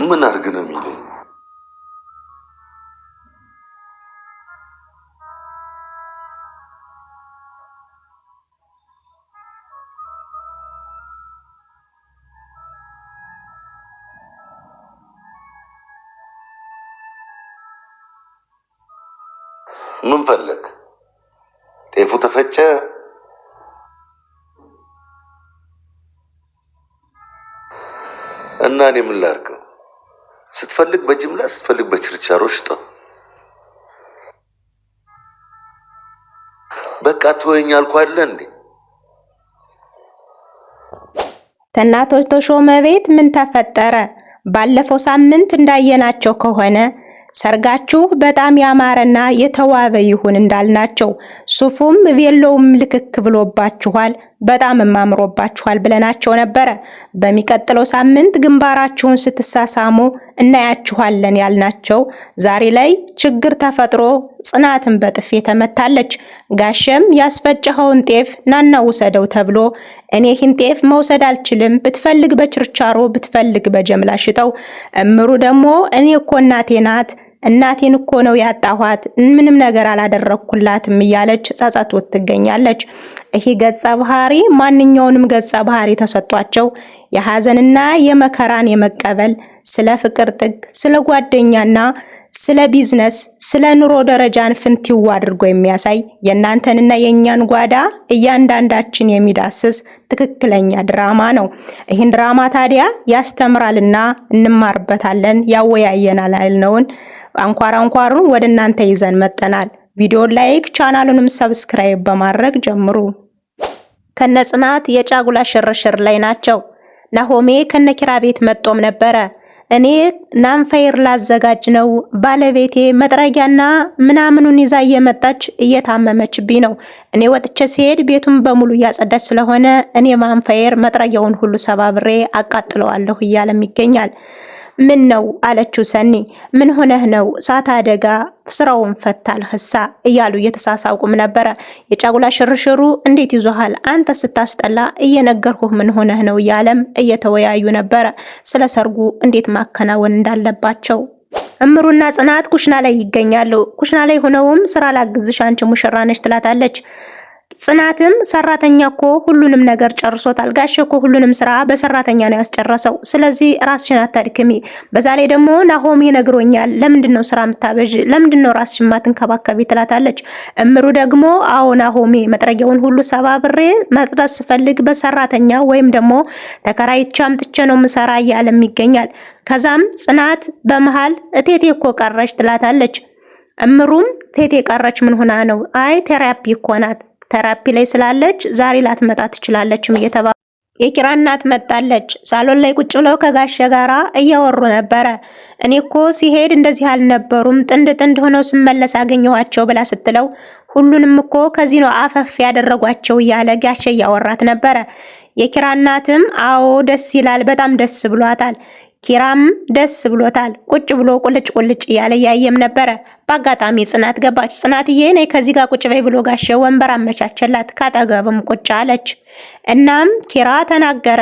ምን አርግ ነው የሚለኝ? ምን ፈለግ? ጤፉ ተፈጨ? እና እኔ ምን ላድርገው? ስትፈልግ በጅምላ ስትፈልግ በችርቻሮ ሽጠው። በቃ ተወኝ አልኩህ አይደል እንዴ? ከአቶ ተሾመ ቤት ምን ተፈጠረ? ባለፈው ሳምንት እንዳየናቸው ከሆነ ሰርጋችሁ በጣም ያማረና የተዋበ ይሁን እንዳልናቸው ሱፉም ቬሎውም ልክክ ብሎባችኋል፣ በጣም አምሮባችኋል ብለናቸው ነበረ። በሚቀጥለው ሳምንት ግንባራችሁን ስትሳሳሙ እናያችኋለን ያልናቸው ዛሬ ላይ ችግር ተፈጥሮ ጽናትን በጥፌ ተመታለች። ጋሸም ያስፈጨኸውን ጤፍ ናና ውሰደው ተብሎ እኔ ይህን ጤፍ መውሰድ አልችልም፣ ብትፈልግ በችርቻሮ ብትፈልግ በጀምላ ሽጠው። እምሩ ደግሞ እኔ እኮ እናቴ ናት፣ እናቴን እኮ ነው ያጣኋት፣ ምንም ነገር አላደረኩላትም እያለች ጸጸት ትገኛለች። ይሄ ገጸ ባህሪ ማንኛውንም ገጸ ባህሪ ተሰጧቸው የሐዘንና የመከራን የመቀበል ስለ ፍቅር ጥግ፣ ስለ ጓደኛና ስለ ቢዝነስ፣ ስለ ኑሮ ደረጃን ፍንቲው አድርጎ የሚያሳይ የእናንተንና የእኛን ጓዳ እያንዳንዳችን የሚዳስስ ትክክለኛ ድራማ ነው። ይህን ድራማ ታዲያ ያስተምራልና እንማርበታለን፣ ያወያየናል ያልነውን አንኳሩን ወደ እናንተ ይዘን መጠናል። ቪዲዮን ላይክ ቻናሉንም ሰብስክራይብ በማድረግ ጀምሩ። ከነጽናት የጫጉላ ሽርሽር ላይ ናቸው። ናሆሜ ከነኪራ ቤት መጦም ነበረ። እኔ ናንፋየር ላዘጋጅ ነው፣ ባለቤቴ መጥረጊያና ምናምኑን ይዛ እየመጣች እየታመመችብኝ ነው። እኔ ወጥቼ ሲሄድ ቤቱን በሙሉ እያጸዳች ስለሆነ እኔ ናንፋየር መጥረጊያውን ሁሉ ሰባብሬ አቃጥለዋለሁ እያለም ይገኛል። ምን ነው አለችው ሰኒ። ምን ሆነህ ነው? እሳት አደጋ ስራውን ፈታል ህሳ እያሉ እየተሳሳቁም ነበረ። የጫጉላ ሽርሽሩ እንዴት ይዞሃል? አንተ ስታስጠላ እየነገርኩህ ምን ሆነህ ነው እያለም እየተወያዩ ነበረ፣ ስለ ሰርጉ እንዴት ማከናወን እንዳለባቸው። እምሩና ጽናት ኩሽና ላይ ይገኛሉ። ኩሽና ላይ ሆነውም ስራ ላግዝሽ አንቺ ሙሽራ ነሽ ትላታለች። ጽናትም ሰራተኛ እኮ ሁሉንም ነገር ጨርሶታል፣ ጋሼ እኮ ሁሉንም ስራ በሰራተኛ ነው ያስጨረሰው፣ ስለዚህ ራስሽን አታድክሚ። በዛ ላይ ደግሞ ናሆሜ ነግሮኛል፣ ለምንድነው ስራ የምታበዥ? ለምንድነው ራስሽን ማትንከባከቢ? ትላታለች። እምሩ ደግሞ አዎ ናሆሜ መጥረጊያውን ሁሉ ሰባብሬ መጥረስ ስፈልግ በሰራተኛ ወይም ደግሞ ተከራይቼ አምጥቼ ነው ምሰራ እያለም ይገኛል። ከዛም ጽናት በመሃል እቴቴ እኮ ቀረች ትላታለች። እምሩም ቴቴ ቀረች ምን ሆና ነው? አይ ቴራፒ እኮ ናት፣ ቴራፒ ላይ ስላለች ዛሬ ላትመጣ ትችላለችም እየተባለ የኪራ እናት መጣለች። ሳሎን ላይ ቁጭ ብለው ከጋሸ ጋራ እያወሩ ነበረ። እኔ እኮ ሲሄድ እንደዚህ አልነበሩም፣ ጥንድ ጥንድ ሆነው ስመለስ አገኘኋቸው ብላ ስትለው ሁሉንም እኮ ከዚህ ነው አፈፍ ያደረጓቸው እያለ ጋሸ እያወራት ነበረ። የኪራ እናትም አዎ ደስ ይላል፣ በጣም ደስ ብሏታል። ኪራም ደስ ብሎታል። ቁጭ ብሎ ቁልጭ እያለ ያየም ነበረ። በአጋጣሚ ጽናት ገባች። ጽናትዬ ነይ ከዚህ ጋር ቁጭ በይ ብሎ ጋሼ ወንበር አመቻቸላት። ካጠገብም ቁጭ አለች። እናም ኪራ ተናገረ።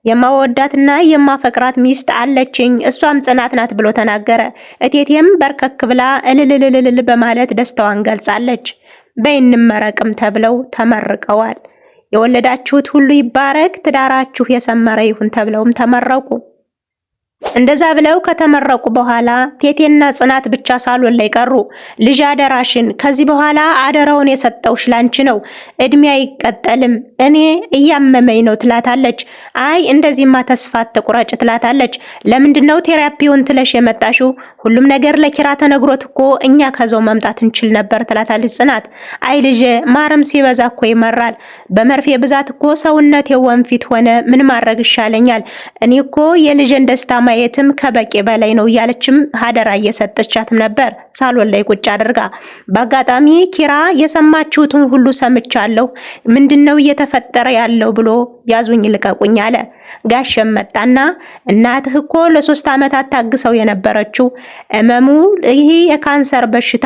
የማወዳትና የማፈቅራት ሚስት አለችኝ እሷም ጽናት ናት ብሎ ተናገረ። እቴቴም በርከክ ብላ እልልልልል በማለት ደስታዋን ገልጻለች። በይንመረቅም ተብለው ተመርቀዋል። የወለዳችሁት ሁሉ ይባረክ፣ ትዳራችሁ የሰመረ ይሁን ተብለውም ተመረቁ። እንደዛ ብለው ከተመረቁ በኋላ ቴቴና ጽናት ብቻ ሳሎን ላይ ቀሩ። ልጅ አደራሽን ከዚህ በኋላ አደራውን የሰጠውሽ ላንቺ ነው፣ እድሜ አይቀጠልም፣ እኔ እያመመኝ ነው ትላታለች። አይ እንደዚህማ ተስፋ አትቁረጭ ትላታለች። ለምንድነው ቴራፒውን ትለሽ የመጣሽው? ሁሉም ነገር ለኪራ ተነግሮት እኮ እኛ ከዛው መምጣት እንችል ነበር ትላታለች ጽናት። አይ ልጄ ማረም ሲበዛ እኮ ይመራል፣ በመርፌ ብዛት እኮ ሰውነቴ ወንፊት ሆነ፣ ምን ማድረግ ይሻለኛል? እኔ እኮ የልጄን ደስታ ማየትም ከበቂ በላይ ነው እያለችም ሀደራ እየሰጠቻትም ነበር ሳሎን ላይ ቁጭ አድርጋ። በአጋጣሚ ኪራ የሰማችሁትን ሁሉ ሰምቻለሁ፣ ምንድነው እየተፈጠረ ያለው ብሎ ያዙኝ ልቀቁኝ አለ። ጋሸም መጣና እናትህ እኮ ለ3 ዓመታት ታግሰው የነበረችው እመሙ ይሄ የካንሰር በሽታ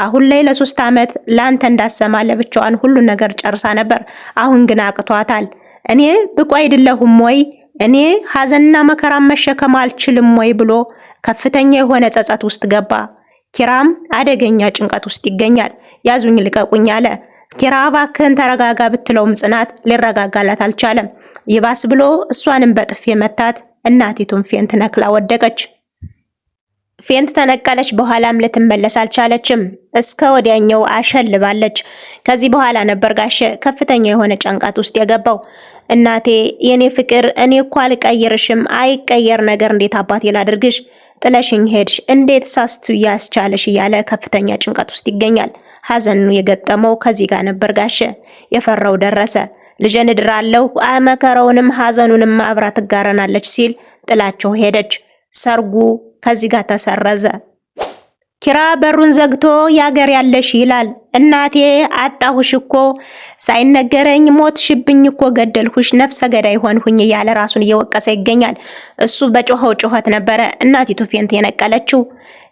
አሁን ላይ ለ3 ዓመት ላንተ እንዳሰማ ለብቻዋን ሁሉ ነገር ጨርሳ ነበር። አሁን ግን አቅቷታል። እኔ ብቁ አይደለሁም ወይ? እኔ ሐዘንና መከራን መሸከም አልችልም ወይ ብሎ ከፍተኛ የሆነ ጸጸት ውስጥ ገባ። ኪራም አደገኛ ጭንቀት ውስጥ ይገኛል። ያዙኝ ልቀቁኝ አለ። ኪራ እባክህን ተረጋጋ ብትለውም ጽናት ሊረጋጋላት አልቻለም። ይባስ ብሎ እሷንም በጥፊ መታት። እናቲቱም ፌንት ነክላ ወደቀች። ፌንት ተነቀለች። በኋላም ልትመለስ አልቻለችም። እስከ ወዲያኛው አሸልባለች። ከዚህ በኋላ ነበር ጋሼ ከፍተኛ የሆነ ጭንቀት ውስጥ የገባው። እናቴ የኔ ፍቅር፣ እኔ እኮ አልቀይርሽም፣ አይቀየር ነገር እንዴት አባቴ ላድርግሽ? ጥለሽኝ ሄድሽ፣ እንዴት ሳስቱ ያስቻለሽ? እያለ ከፍተኛ ጭንቀት ውስጥ ይገኛል። ሐዘኑ የገጠመው ከዚህ ጋር ነበር ጋሼ። የፈራው ደረሰ። ልጄን እድራለሁ፣ መከራውንም ሐዘኑንም አብራ ትጋረናለች ሲል ጥላቸው ሄደች። ሰርጉ ከዚህ ጋር ተሰረዘ። ኪራ በሩን ዘግቶ ያገር ያለሽ ይላል። እናቴ አጣሁሽ እኮ ሳይነገረኝ ሞትሽብኝ እኮ ገደልሁሽ፣ ነፍሰ ገዳይ ሆንሁኝ እያለ ራሱን እየወቀሰ ይገኛል። እሱ በጮኸው ጩኸት ነበረ እናቲቱ ፌንት የነቀለችው።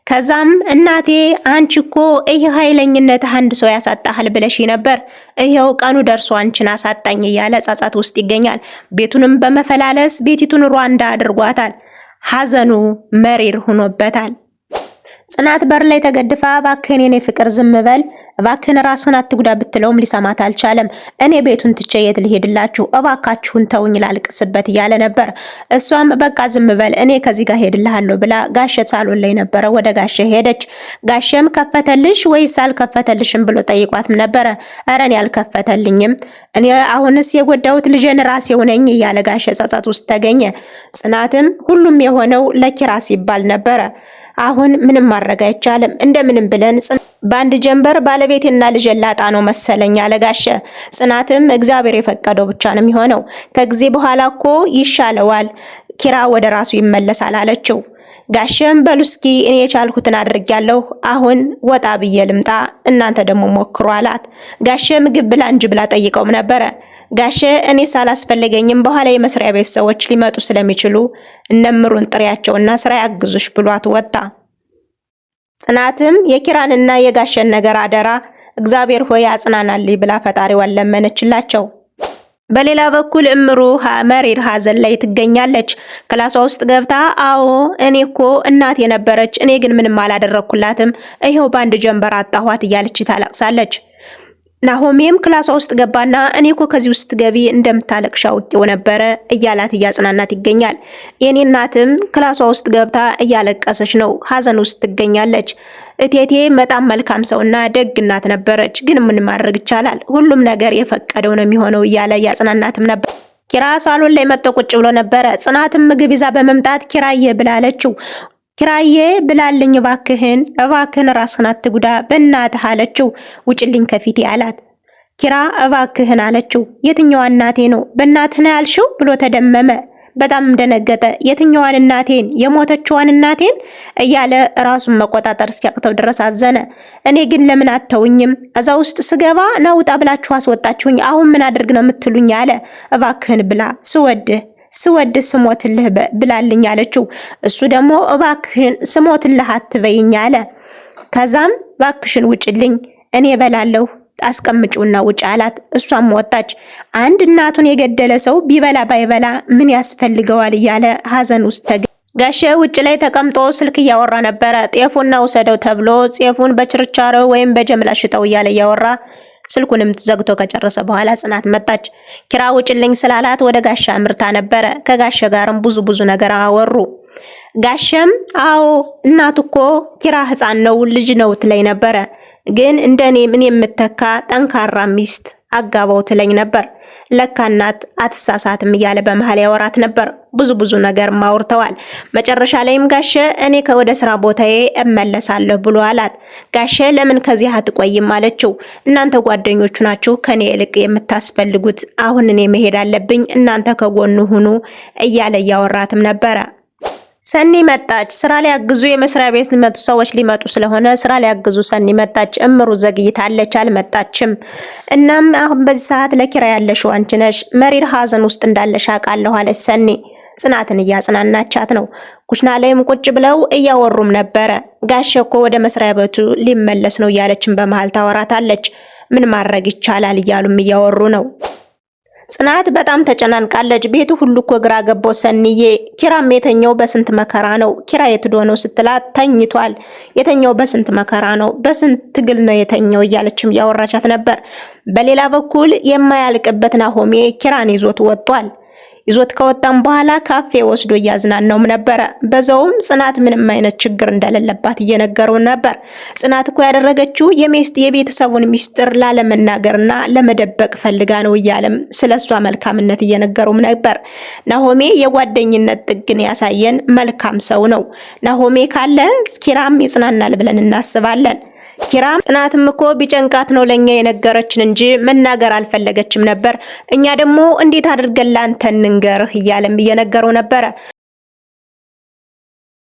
ከዛም እናቴ አንቺ እኮ ይህ ኃይለኝነት አንድ ሰው ያሳጣሃል ብለሽ ነበር፣ ይሄው ቀኑ ደርሶ አንቺን አሳጣኝ እያለ ጸጸት ውስጥ ይገኛል። ቤቱንም በመፈላለስ ቤቲቱን ሩዋንዳ አድርጓታል። ሐዘኑ መሪር ሆኖበታል። ጽናት በር ላይ ተገድፋ እባክህን የኔ ፍቅር ዝም በል እባክህን ራስህን አትጉዳ ብትለውም ሊሰማት አልቻለም። እኔ ቤቱን ትቼ የት ልሄድላችሁ እባካችሁን ተውኝ ላልቅስበት እያለ ነበር። እሷም በቃ ዝም በል እኔ ከዚህ ጋር ሄድልሃለሁ ብላ ጋሼ ሳሎን ላይ ነበረ ወደ ጋሼ ሄደች። ጋሼም ከፈተልሽ ወይስ አልከፈተልሽም ብሎ ጠይቋትም ነበረ። ኧረ እኔ አልከፈተልኝም፣ እኔ አሁንስ የጎዳሁት ልጄን ራሴው ነኝ እያለ ጋሼ ጸጸት ውስጥ ተገኘ። ጽናትም ሁሉም የሆነው ለኪራ ሲባል ነበረ። አሁን ምንም ማድረግ አይቻልም። እንደምንም ብለን በአንድ ጀንበር ባለቤቴና ልጅ ላጣ ነው መሰለኝ አለ ጋሼ። ጽናትም እግዚአብሔር የፈቀደው ብቻ ነው የሚሆነው፣ ከጊዜ በኋላ እኮ ይሻለዋል፣ ኪራ ወደ ራሱ ይመለሳል አለችው። ጋሼም በሉ እስኪ እኔ የቻልኩትን አድርጌያለሁ፣ አሁን ወጣ ብዬ ልምጣ፣ እናንተ ደግሞ ሞክሩ አላት። ጋሼ ምግብ ብላ እንጂ ብላ ጠይቀውም ነበረ። ጋሼ እኔ ሳላስፈልገኝም በኋላ የመስሪያ ቤት ሰዎች ሊመጡ ስለሚችሉ እነምሩን ጥሪያቸውና ስራ ያግዙሽ ብሏት ወጣ። ጽናትም የኪራንና የጋሼን ነገር አደራ እግዚአብሔር ሆይ አጽናናልኝ ብላ ፈጣሪዋን ለመነችላቸው። በሌላ በኩል እምሩ መሪር ሐዘን ላይ ትገኛለች። ክላሷ ውስጥ ገብታ አዎ እኔ እኮ እናት የነበረች እኔ ግን ምንም አላደረኩላትም፣ ይሄው በአንድ ጀንበር አጣኋት እያለች ታለቅሳለች። ናሆሜም ክላሷ ውስጥ ገባና እኔ እኮ ከዚህ ውስጥ ገቢ እንደምታለቅሽ አውቄው ነበረ እያላት እያጽናናት ይገኛል። የኔ እናትም ክላሷ ውስጥ ገብታ እያለቀሰች ነው፣ ሐዘን ውስጥ ትገኛለች። እቴቴ በጣም መልካም ሰውና ደግ እናት ነበረች፣ ግን ምን ማድረግ ይቻላል፣ ሁሉም ነገር የፈቀደው ነው የሚሆነው እያለ እያጽናናትም ነበር። ኪራ ሳሎን ላይ መጥቶ ቁጭ ብሎ ነበረ። ጽናትም ምግብ ይዛ በመምጣት ኪራዬ ብላለችው። ኪራዬ ብላልኝ እባክህን ራስህን አትጉዳ በእናትህ አለችው። ውጭልኝ ከፊቴ አላት። ኪራ እባክህን አለችው። የትኛዋ እናቴ ነው በእናትህ ነው ያልሽው ብሎ ተደመመ። በጣም ደነገጠ። የትኛዋን እናቴን? የሞተችዋን እናቴን እያለ ራሱን መቆጣጠር እስኪያቅተው ድረስ አዘነ። እኔ ግን ለምን አተውኝም? እዛ ውስጥ ስገባ ናውጣ ብላችሁ አስወጣችሁኝ። አሁን ምን አድርግ ነው የምትሉኝ? አለ። እባክህን ብላ ስወድ ስሞትልህ ብላልኝ አለችው። እሱ ደግሞ እባክህን ስሞትልህ አትበይኝ አለ። ከዛም እባክሽን ውጭልኝ እኔ እበላለሁ አስቀምጪውና ውጭ አላት። እሷም ወጣች። አንድ እናቱን የገደለ ሰው ቢበላ ባይበላ ምን ያስፈልገዋል እያለ ሐዘን ውስጥ ጋሼ ውጭ ላይ ተቀምጦ ስልክ እያወራ ነበረ። ጤፉን ውሰደው ተብሎ ጤፉን በችርቻሮ ወይም በጀምላ ሽጠው እያለ እያወራ ስልኩንም ዘግቶ ከጨረሰ በኋላ ጽናት መጣች። ኪራ ውጭልኝ ስላላት ወደ ጋሻ አምርታ ነበረ። ከጋሸ ጋርም ብዙ ነገር አወሩ። ጋሸም አዎ እናቱ እኮ ኪራ ሕፃን ነው ልጅ ነው ትለኝ ነበረ፣ ግን እንደኔ ምን የምተካ ጠንካራ ሚስት አጋባው ትለኝ ነበር። ለካ እናት አትሳሳትም እያለ በመሃል ያወራት ነበር። ብዙ ነገር ማውርተዋል። መጨረሻ ላይም ጋሼ እኔ ከወደ ስራ ቦታዬ እመለሳለሁ ብሎ አላት። ጋሼ ለምን ከዚህ አትቆይም አለችው። እናንተ ጓደኞቹ ናችሁ ከኔ ይልቅ የምታስፈልጉት፣ አሁን እኔ መሄድ አለብኝ፣ እናንተ ከጎኑ ሁኑ እያለ ያወራትም ነበረ። ሰኒ መጣች። ስራ ሊያግዙ የመስሪያ ቤት ሰዎች ሊመጡ ስለሆነ ስራ ሊያግዙ ሰኒ መጣች። እምሩ ዘግይታለች አልመጣችም። እናም አሁን በዚህ ሰዓት ለኪራ ያለሽው አንቺ ነሽ፣ መሪር ሐዘን ውስጥ እንዳለሽ አውቃለሁ አለች ሰኒ። ጽናትን እያጽናናቻት ነው። ኩሽና ላይም ቁጭ ብለው እያወሩም ነበረ። ጋሼ እኮ ወደ መስሪያ ቤቱ ሊመለስ ነው እያለችም በመሃል ታወራታለች። ምን ማድረግ ይቻላል እያሉም እያወሩ ነው። ጽናት በጣም ተጨናንቃለች። ቤቱ ሁሉ እኮ ግራ ገባው ሰኒዬ። ኪራም የተኛው በስንት መከራ ነው። ኪራ የት ሄዶ ነው ስትላት ተኝቷል። የተኛው በስንት መከራ ነው፣ በስንት ትግል ነው የተኛው እያለችም ያወራቻት ነበር። በሌላ በኩል የማያልቅበት ናሆሜ ኪራን ይዞት ወጥቷል። ይዞት ከወጣም በኋላ ካፌ ወስዶ እያዝናናውም ነበረ። በዛውም ጽናት ምንም አይነት ችግር እንደሌለባት እየነገረው ነበር። ጽናት እኮ ያደረገችው የቤተሰቡን ሚስጥር ላለመናገርና ለመደበቅ ፈልጋ ነው እያለም ስለሷ መልካምነት እየነገረውም ነበር። ናሆሜ የጓደኝነት ጥግን ያሳየን መልካም ሰው ነው። ናሆሜ ካለ ኪራም ይጽናናል ብለን እናስባለን። ኪራም ጽናትም እኮ ቢጨንቃት ነው ለኛ የነገረችን እንጂ መናገር አልፈለገችም ነበር። እኛ ደግሞ እንዴት አድርገን ላንተ እንንገርህ እያለም እየነገረው ነበረ።